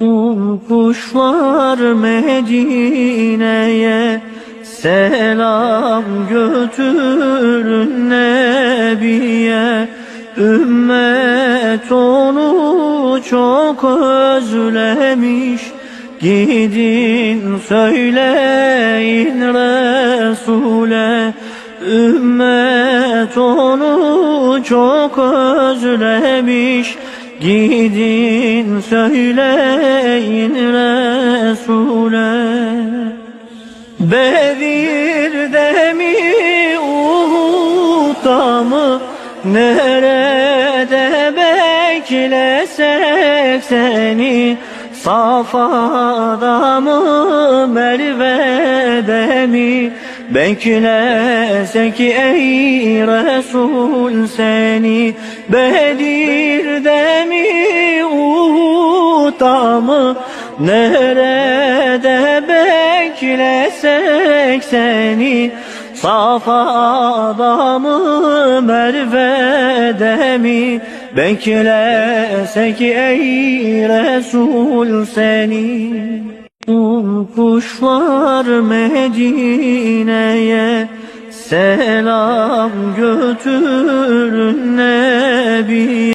Kuşlar Medine'ye selam götürün Nebiye. Ümmet onu çok özlemiş. Gidin söyleyin Resul'e. Ümmet onu çok özlemiş. Gidin söyleyin Resul'e. Bedir'de mi, Uhud'da mı, nerede beklesek seni? Safa'da mı, Merve'de mi beklesek ey Resul seni? Bedir'de mi, Uhud'da mı, nerede beklesek seni? Safa'da mı, Merve'de mi beklesek ey Resul seni? Kuşlar Medine'ye selam götürün Nebiye.